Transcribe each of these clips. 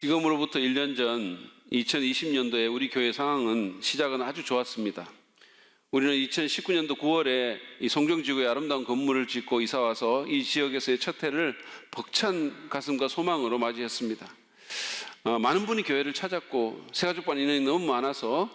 지금으로부터 1년 전 2020년도에 우리 교회 상황은 시작은 아주 좋았습니다. 우리는 2019년도 9월에 이 송정지구에 아름다운 건물을 짓고 이사와서 이 지역에서의 첫 해를 벅찬 가슴과 소망으로 맞이했습니다. 많은 분이 교회를 찾았고 새가족반 인원이 너무 많아서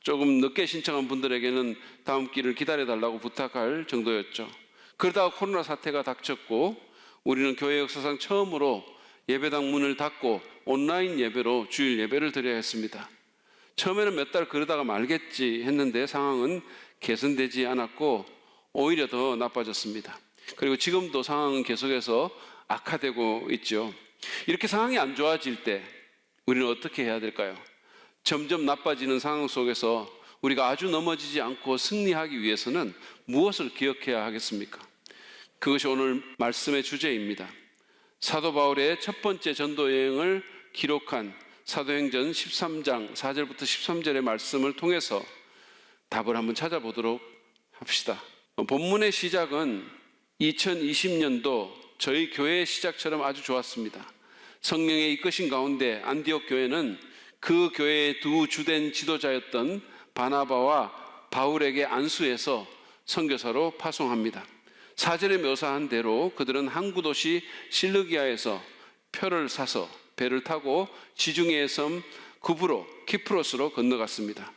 조금 늦게 신청한 분들에게는 다음 기를 기다려달라고 부탁할 정도였죠. 그러다가 코로나 사태가 닥쳤고 우리는 교회 역사상 처음으로 예배당 문을 닫고 온라인 예배로 주일 예배를 드려야 했습니다. 처음에는 몇 달 그러다가 말겠지 했는데 상황은 개선되지 않았고 오히려 더 나빠졌습니다. 그리고 지금도 상황은 계속해서 악화되고 있죠. 이렇게 상황이 안 좋아질 때 우리는 어떻게 해야 될까요? 점점 나빠지는 상황 속에서 우리가 아주 넘어지지 않고 승리하기 위해서는 무엇을 기억해야 하겠습니까? 그것이 오늘 말씀의 주제입니다. 사도 바울의 첫 번째 전도 여행을 기록한 사도행전 13장 4절부터 13절의 말씀을 통해서 답을 한번 찾아보도록 합시다. 본문의 시작은 2020년도 저희 교회의 시작처럼 아주 좋았습니다. 성령의 이끄신 가운데 안디옥 교회는 그 교회의 두 주된 지도자였던 바나바와 바울에게 안수해서 선교사로 파송합니다. 4절에 묘사한 대로 그들은 항구 도시 실르기아에서 표를 사서 배를 타고 지중해의 섬 구브로, 키프로스로 건너갔습니다.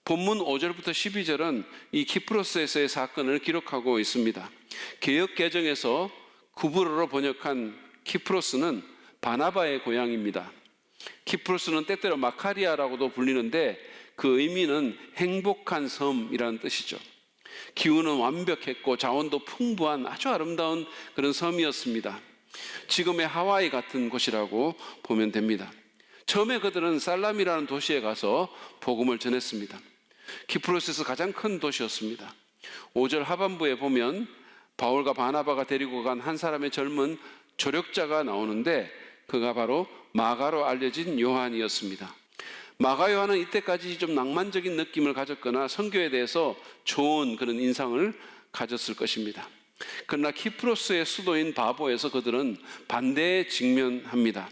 본문 5절부터 12절은 이 키프로스에서의 사건을 기록하고 있습니다. 개역 개정에서 구브로로 번역한 키프로스는 바나바의 고향입니다. 키프로스는 때때로 마카리아라고도 불리는데 그 의미는 행복한 섬이라는 뜻이죠. 기후는 완벽했고 자원도 풍부한 아주 아름다운 그런 섬이었습니다. 지금의 하와이 같은 곳이라고 보면 됩니다. 처음에 그들은 살람이라는 도시에 가서 복음을 전했습니다. 키프로스에서 가장 큰 도시였습니다. 5절 하반부에 보면 바울과 바나바가 데리고 간 한 사람의 젊은 조력자가 나오는데 그가 바로 마가로 알려진 요한이었습니다. 마가 요한은 이때까지 좀 낭만적인 느낌을 가졌거나 선교에 대해서 좋은 그런 인상을 가졌을 것입니다. 그러나 키프로스의 수도인 바보에서 그들은 반대에 직면합니다.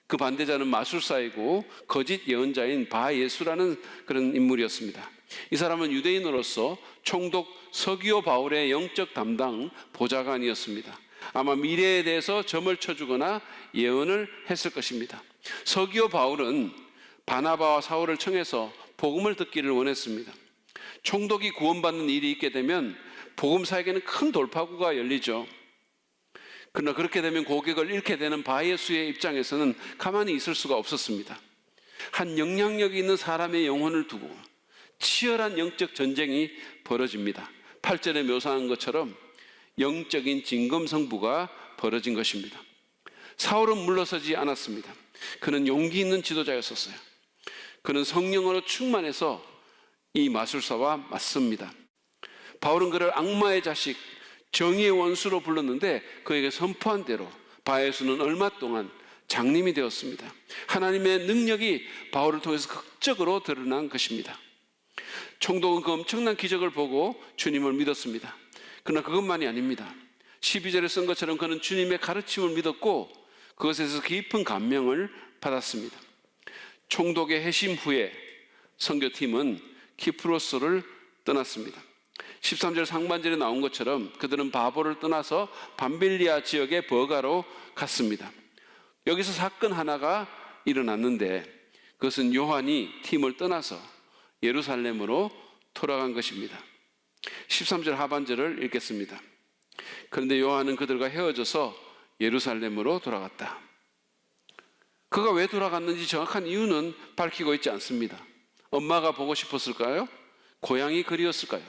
그 반대자는 마술사이고 거짓 예언자인 바예수라는 그런 인물이었습니다. 이 사람은 유대인으로서 총독 서기오 바울의 영적 담당 보좌관이었습니다. 아마 미래에 대해서 점을 쳐주거나 예언을 했을 것입니다. 서기오 바울은 바나바와 사울을 청해서 복음을 듣기를 원했습니다. 총독이 구원받는 일이 있게 되면 복음사에게는 큰 돌파구가 열리죠. 그러나 그렇게 되면 고객을 잃게 되는 바예수의 입장에서는 가만히 있을 수가 없었습니다. 한 영향력이 있는 사람의 영혼을 두고 치열한 영적 전쟁이 벌어집니다. 8절에 묘사한 것처럼 영적인 진검승부가 벌어진 것입니다. 사울은 물러서지 않았습니다. 그는 용기 있는 지도자였었어요. 그는 성령으로 충만해서 이 마술사와 맞섭니다. 바울은 그를 악마의 자식, 정의의 원수로 불렀는데 그에게 선포한 대로 바예수는 얼마 동안 장님이 되었습니다. 하나님의 능력이 바울을 통해서 극적으로 드러난 것입니다. 총독은 그 엄청난 기적을 보고 주님을 믿었습니다. 그러나 그것만이 아닙니다. 12절에 쓴 것처럼 그는 주님의 가르침을 믿었고 그것에서 깊은 감명을 받았습니다. 총독의 회심 후에 선교팀은 키프로스를 떠났습니다. 13절 상반절에 나온 것처럼 그들은 바보를 떠나서 밤빌리아 지역의 버가로 갔습니다. 여기서 사건 하나가 일어났는데 그것은 요한이 팀을 떠나서 예루살렘으로 돌아간 것입니다. 13절 하반절을 읽겠습니다. 그런데 요한은 그들과 헤어져서 예루살렘으로 돌아갔다. 그가 왜 돌아갔는지 정확한 이유는 밝히고 있지 않습니다. 엄마가 보고 싶었을까요? 고향이 그리웠을까요?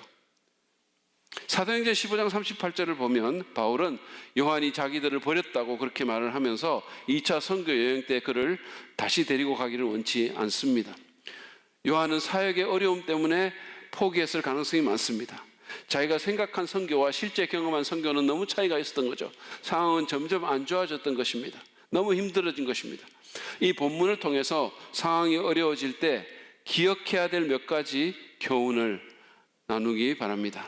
사도행전 15장 38절을 보면 바울은 요한이 자기들을 버렸다고 그렇게 말을 하면서 2차 선교 여행 때 그를 다시 데리고 가기를 원치 않습니다. 요한은 사역의 어려움 때문에 포기했을 가능성이 많습니다. 자기가 생각한 선교와 실제 경험한 선교는 너무 차이가 있었던 거죠. 상황은 점점 안 좋아졌던 것입니다. 너무 힘들어진 것입니다. 이 본문을 통해서 상황이 어려워질 때 기억해야 될 몇 가지 교훈을 나누기 바랍니다.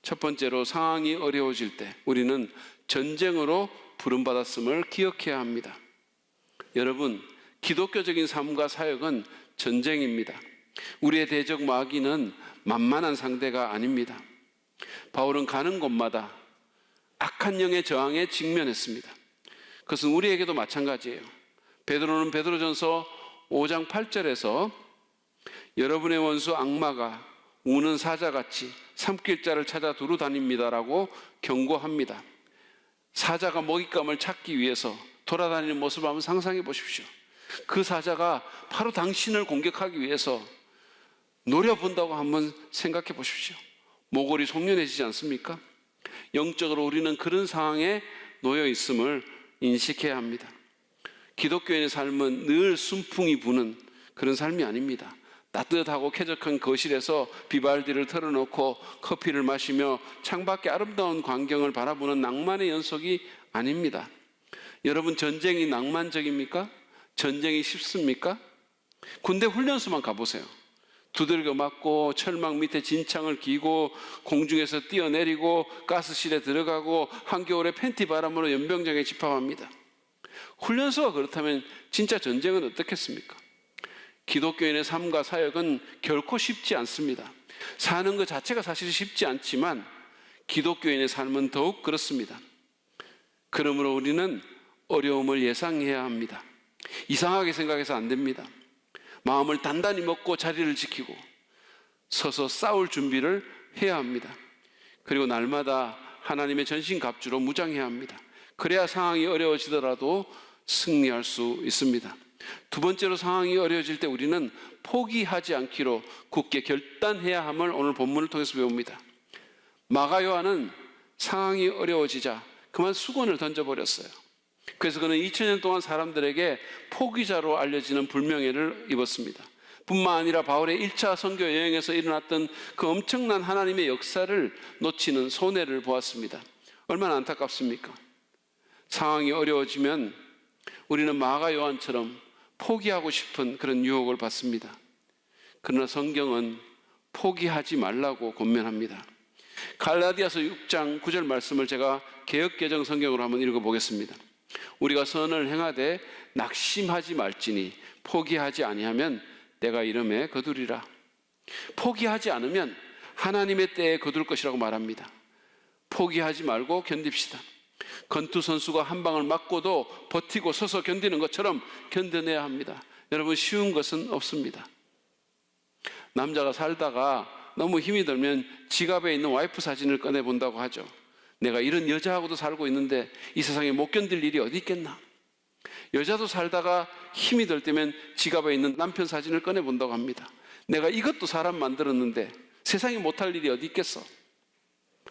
첫 번째로 상황이 어려워질 때 우리는 전쟁으로 부름받았음을 기억해야 합니다. 여러분, 기독교적인 삶과 사역은 전쟁입니다. 우리의 대적 마귀는 만만한 상대가 아닙니다. 바울은 가는 곳마다 악한 영의 저항에 직면했습니다. 그것은 우리에게도 마찬가지예요. 베드로는 베드로전서 5장 8절에서 여러분의 원수 악마가 우는 사자같이 삼킬자를 찾아 두루 다닙니다라고 경고합니다. 사자가 먹잇감을 찾기 위해서 돌아다니는 모습을 한번 상상해 보십시오. 그 사자가 바로 당신을 공격하기 위해서 노려본다고 한번 생각해 보십시오. 모골이 송연해지지 않습니까? 영적으로 우리는 그런 상황에 놓여 있음을 인식해야 합니다. 기독교인의 삶은 늘 순풍이 부는 그런 삶이 아닙니다. 따뜻하고 쾌적한 거실에서 비발디를 틀어놓고 커피를 마시며 창밖의 아름다운 광경을 바라보는 낭만의 연속이 아닙니다. 여러분, 전쟁이 낭만적입니까? 전쟁이 쉽습니까? 군대 훈련소만 가보세요. 두들겨 맞고 철망 밑에 진창을 기고 공중에서 뛰어내리고 가스실에 들어가고 한겨울에 팬티 바람으로 연병장에 집합합니다. 훈련소가 그렇다면 진짜 전쟁은 어떻겠습니까? 기독교인의 삶과 사역은 결코 쉽지 않습니다. 사는 것 자체가 사실 쉽지 않지만 기독교인의 삶은 더욱 그렇습니다. 그러므로 우리는 어려움을 예상해야 합니다. 이상하게 생각해서 안 됩니다. 마음을 단단히 먹고 자리를 지키고 서서 싸울 준비를 해야 합니다. 그리고 날마다 하나님의 전신갑주로 무장해야 합니다. 그래야 상황이 어려워지더라도 승리할 수 있습니다. 두 번째로, 상황이 어려워질 때 우리는 포기하지 않기로 굳게 결단해야 함을 오늘 본문을 통해서 배웁니다. 마가 요한은 상황이 어려워지자 그만 수건을 던져버렸어요. 그래서 그는 2000년 동안 사람들에게 포기자로 알려지는 불명예를 입었습니다. 뿐만 아니라 바울의 1차 선교 여행에서 일어났던 그 엄청난 하나님의 역사를 놓치는 손해를 보았습니다. 얼마나 안타깝습니까? 상황이 어려워지면 우리는 마가 요한처럼 포기하고 싶은 그런 유혹을 받습니다. 그러나 성경은 포기하지 말라고 권면합니다. 갈라디아서 6장 9절 말씀을 제가 개역개정 성경으로 한번 읽어보겠습니다. 우리가 선을 행하되 낙심하지 말지니 포기하지 아니하면 때가 이름에 거두리라. 포기하지 않으면 하나님의 때에 거둘 것이라고 말합니다. 포기하지 말고 견딥시다. 권투 선수가 한 방을 맞고도 버티고 서서 견디는 것처럼 견뎌내야 합니다. 여러분, 쉬운 것은 없습니다. 남자가 살다가 너무 힘이 들면 지갑에 있는 와이프 사진을 꺼내본다고 하죠. 내가 이런 여자하고도 살고 있는데 이 세상에 못 견딜 일이 어디 있겠나. 여자도 살다가 힘이 들 때면 지갑에 있는 남편 사진을 꺼내본다고 합니다. 내가 이것도 사람 만들었는데 세상에 못할 일이 어디 있겠어.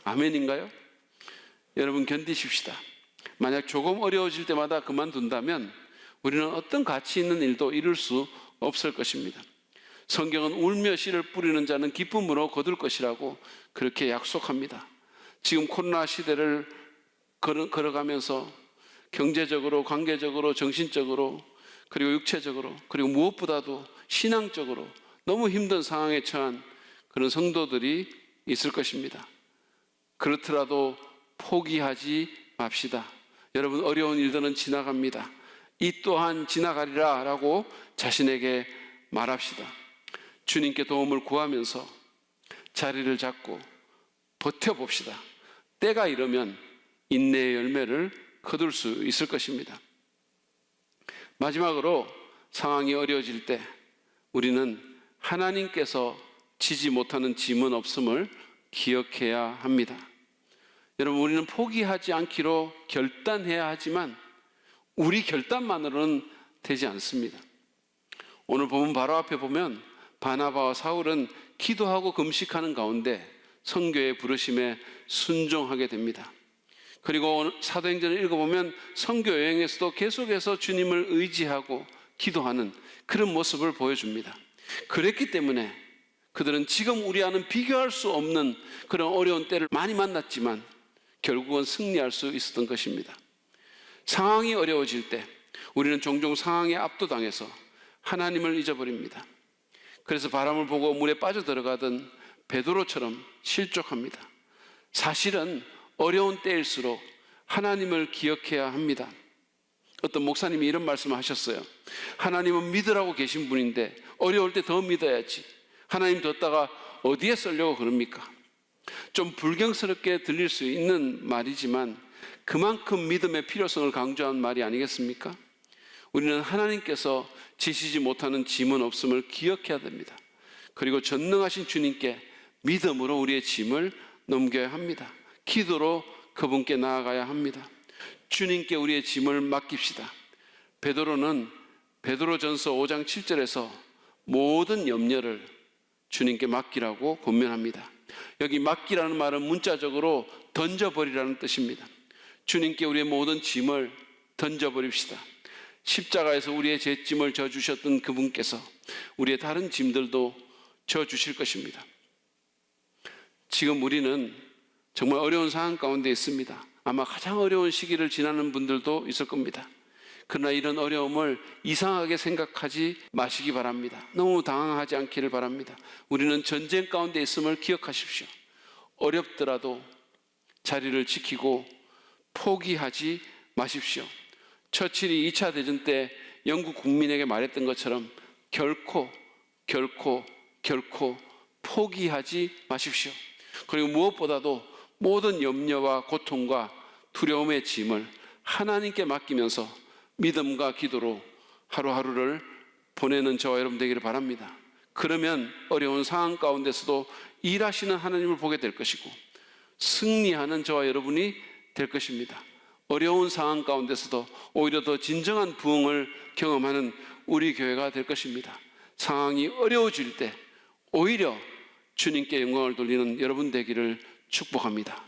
아멘인가요? 여러분, 견디십시다. 만약 조금 어려워질 때마다 그만둔다면 우리는 어떤 가치 있는 일도 이룰 수 없을 것입니다. 성경은 울며 씨를 뿌리는 자는 기쁨으로 거둘 것이라고 그렇게 약속합니다. 지금 코로나 시대를 걸어가면서 경제적으로, 관계적으로, 정신적으로, 그리고 육체적으로, 그리고 무엇보다도 신앙적으로 너무 힘든 상황에 처한 그런 성도들이 있을 것입니다. 그렇더라도 포기하지 맙시다. 여러분, 어려운 일들은 지나갑니다. 이 또한 지나가리라 라고 자신에게 말합시다. 주님께 도움을 구하면서 자리를 잡고 버텨봅시다. 때가 이르면 인내의 열매를 거둘 수 있을 것입니다. 마지막으로, 상황이 어려워질 때 우리는 하나님께서 지지 못하는 짐은 없음을 기억해야 합니다. 여러분, 우리는 포기하지 않기로 결단해야 하지만 우리 결단만으로는 되지 않습니다. 오늘 본문 바로 앞에 보면 바나바와 사울은 기도하고 금식하는 가운데 선교의 부르심에 순종하게 됩니다. 그리고 사도행전을 읽어보면 선교 여행에서도 계속해서 주님을 의지하고 기도하는 그런 모습을 보여줍니다. 그랬기 때문에 그들은 지금 우리와는 비교할 수 없는 그런 어려운 때를 많이 만났지만 결국은 승리할 수 있었던 것입니다. 상황이 어려워질 때 우리는 종종 상황에 압도당해서 하나님을 잊어버립니다. 그래서 바람을 보고 물에 빠져들어가던 베드로처럼 실족합니다. 사실은 어려운 때일수록 하나님을 기억해야 합니다. 어떤 목사님이 이런 말씀을 하셨어요. 하나님은 믿으라고 계신 분인데 어려울 때 더 믿어야지. 하나님 뒀다가 어디에 쓰려고 그럽니까? 좀 불경스럽게 들릴 수 있는 말이지만 그만큼 믿음의 필요성을 강조한 말이 아니겠습니까? 우리는 하나님께서 지시지 못하는 짐은 없음을 기억해야 됩니다. 그리고 전능하신 주님께 믿음으로 우리의 짐을 넘겨야 합니다. 기도로 그분께 나아가야 합니다. 주님께 우리의 짐을 맡깁시다. 베드로는 베드로전서 5장 7절에서 모든 염려를 주님께 맡기라고 권면합니다. 여기 맡기라는 말은 문자적으로 던져버리라는 뜻입니다. 주님께 우리의 모든 짐을 던져버립시다. 십자가에서 우리의 죄짐을 져주셨던 그분께서 우리의 다른 짐들도 져주실 것입니다. 지금 우리는 정말 어려운 상황 가운데 있습니다. 아마 가장 어려운 시기를 지나는 분들도 있을 겁니다. 그러나 이런 어려움을 이상하게 생각하지 마시기 바랍니다. 너무 당황하지 않기를 바랍니다. 우리는 전쟁 가운데 있음을 기억하십시오. 어렵더라도 자리를 지키고 포기하지 마십시오. 처칠이 2차 대전 때 영국 국민에게 말했던 것처럼 결코 포기하지 마십시오. 그리고 무엇보다도 모든 염려와 고통과 두려움의 짐을 하나님께 맡기면서 믿음과 기도로 하루하루를 보내는 저와 여러분 되기를 바랍니다. 그러면 어려운 상황 가운데서도 일하시는 하나님을 보게 될 것이고 승리하는 저와 여러분이 될 것입니다. 어려운 상황 가운데서도 오히려 더 진정한 부흥을 경험하는 우리 교회가 될 것입니다. 상황이 어려워질 때 오히려 주님께 영광을 돌리는 여러분 되기를 축복합니다.